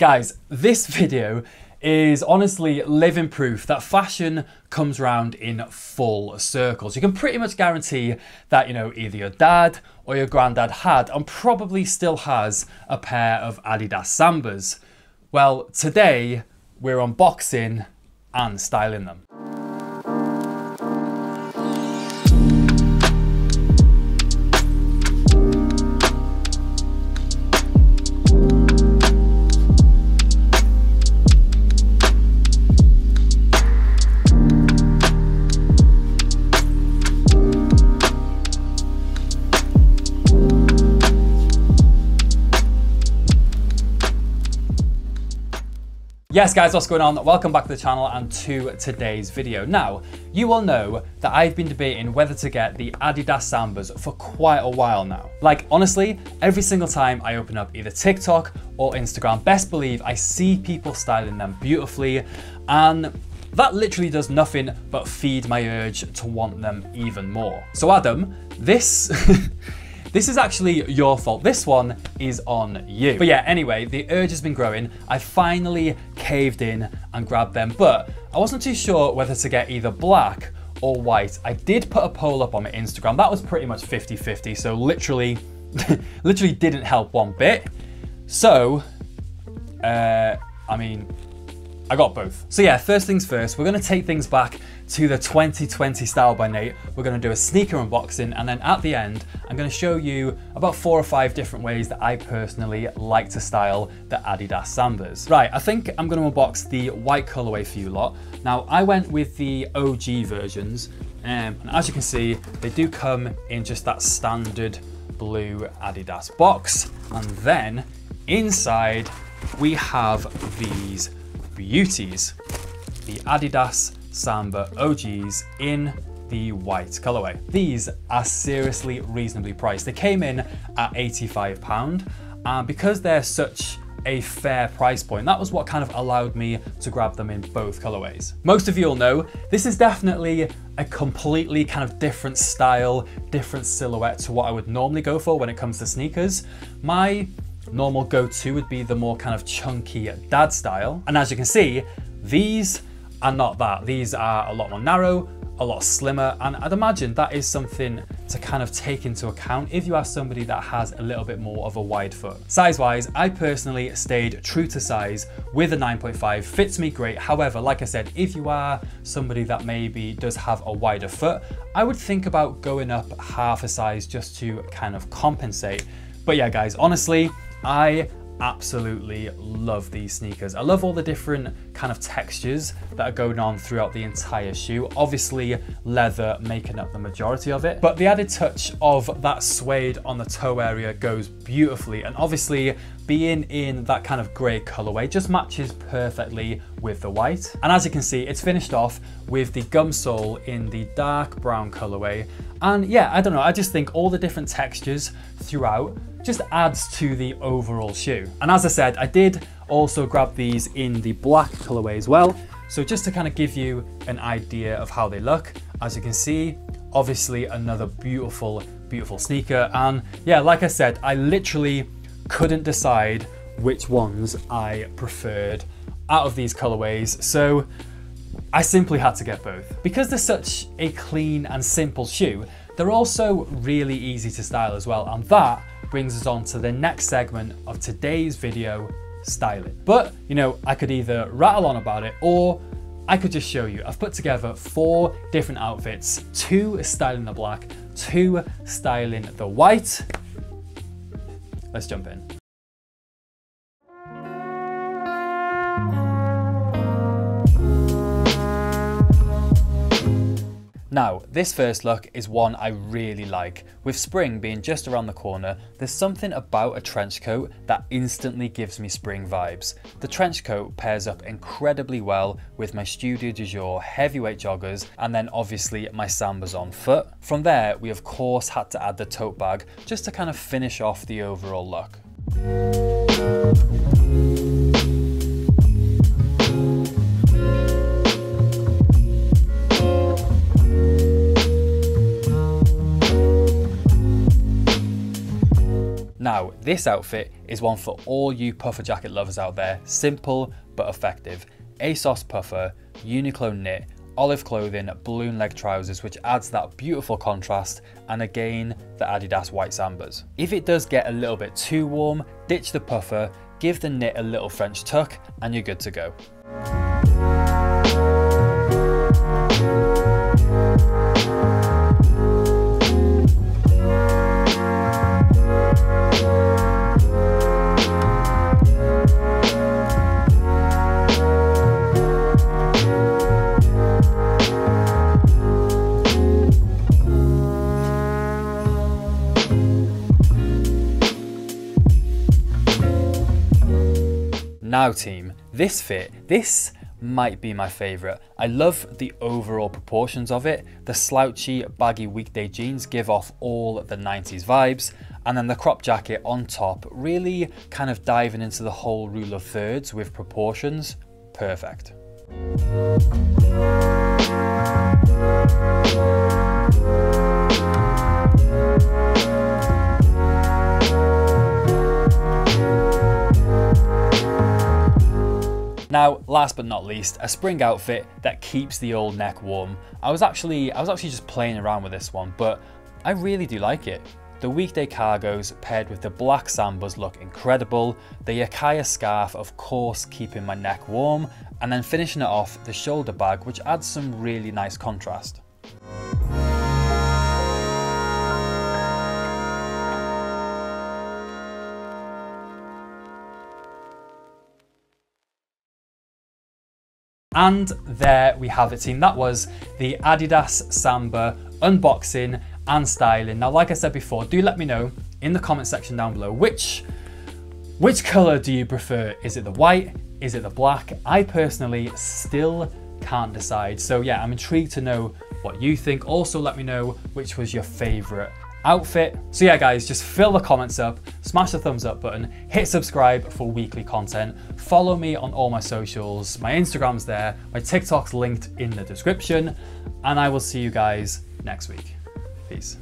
Guys, this video is honestly living proof that fashion comes round in full circles. You can pretty much guarantee that, you know, either your dad or your granddad had and probably still has a pair of Adidas Sambas. Well, today we're unboxing and styling them. Yes guys, what's going on? Welcome back to the channel and to today's video. Now, you will know that I've been debating whether to get the Adidas Sambas for quite a while now. Like honestly, every single time I open up either TikTok or Instagram, best believe I see people styling them beautifully, and that literally does nothing but feed my urge to want them even more. So Adam, this this is actually your fault. This one is on you. But yeah, anyway, the urge has been growing. I finally caved in and grabbed them, but I wasn't too sure whether to get either black or white. I did put a poll up on my Instagram. That was pretty much 50-50, so literally didn't help one bit. So, I mean, I got both. So yeah, first things first, we're gonna take things back to the 2020 Style by Nate. We're gonna do a sneaker unboxing, and then at the end, I'm gonna show you about 4 or 5 different ways that I personally like to style the Adidas Sambas. Right, I think I'm gonna unbox the white colorway for you lot. Now, I went with the OG versions, and as you can see, they do come in just that standard blue Adidas box. And then inside, we have these beauties, the Adidas Samba OGs in the white colorway. These are seriously reasonably priced. They came in at £85, and because they're such a fair price point, that was what kind of allowed me to grab them in both colorways. Most of you will know, this is definitely a completely kind of different style, different silhouette to what I would normally go for when it comes to sneakers. My normal go-to would be the more kind of chunky dad style. And as you can see, these are not that. These are a lot more narrow, a lot slimmer, and I'd imagine that is something to kind of take into account if you are somebody that has a little bit more of a wide foot. Size-wise, I personally stayed true to size with a 9.5, fits me great. However, like I said, if you are somebody that maybe does have a wider foot, I would think about going up half a size just to kind of compensate. But yeah, guys, honestly, I absolutely love these sneakers. I love all the different kind of textures that are going on throughout the entire shoe. Obviously, leather making up the majority of it, but the added touch of that suede on the toe area goes beautifully, and obviously being in that kind of grey colorway just matches perfectly with the white. And as you can see, it's finished off with the gum sole in the dark brown colorway. And yeah, I don't know, I just think all the different textures throughout just adds to the overall shoe. And as I said, I did also grab these in the black colorway as well. So just to kind of give you an idea of how they look, as you can see, obviously another beautiful, beautiful sneaker. And yeah, like I said, I literally couldn't decide which ones I preferred out of these colorways. So I simply had to get both. Because they're such a clean and simple shoe, they're also really easy to style as well. And that brings us on to the next segment of today's video, styling. But, you know, I could either rattle on about it or I could just show you. I've put together 4 different outfits, 2 styling the black, 2 styling the white. Let's jump in. Now, this first look is one I really like. With spring being just around the corner, there's something about a trench coat that instantly gives me spring vibes. The trench coat pairs up incredibly well with my Studio du Jour heavyweight joggers, and then obviously my Sambas on foot. From there, we of course had to add the tote bag just to kind of finish off the overall look. Now, This outfit is one for all you puffer jacket lovers out there. Simple but effective. ASOS puffer, Uniqlo knit, olive clothing, balloon leg trousers, which adds that beautiful contrast, and again, the Adidas white Sambas. If it does get a little bit too warm, ditch the puffer, give the knit a little French tuck, and you're good to go. Now team, this fit, this might be my favorite. I love the overall proportions of it. The slouchy, baggy weekday jeans give off all the 90s vibes, and then the crop jacket on top, really kind of diving into the whole rule of thirds with proportions. Perfect. Now, last but not least, a spring outfit that keeps the old neck warm. I was actually just playing around with this one, but I really do like it. The weekday cargos paired with the black Sambas look incredible. The Yakaya scarf, of course, keeping my neck warm, and then finishing it off, the shoulder bag, which adds some really nice contrast. And there we have it team, that was the Adidas Samba unboxing and styling. Now, like I said before, do let me know in the comment section down below, which color do you prefer? Is it the white? Is it the black? I personally still can't decide. So yeah, I'm intrigued to know what you think. Also, let me know which was your favorite outfit. So yeah guys, just fill the comments up, smash the thumbs up button, hit subscribe for weekly content, follow me on all my socials, my Instagram's there, my TikTok's linked in the description, and I will see you guys next week. Peace.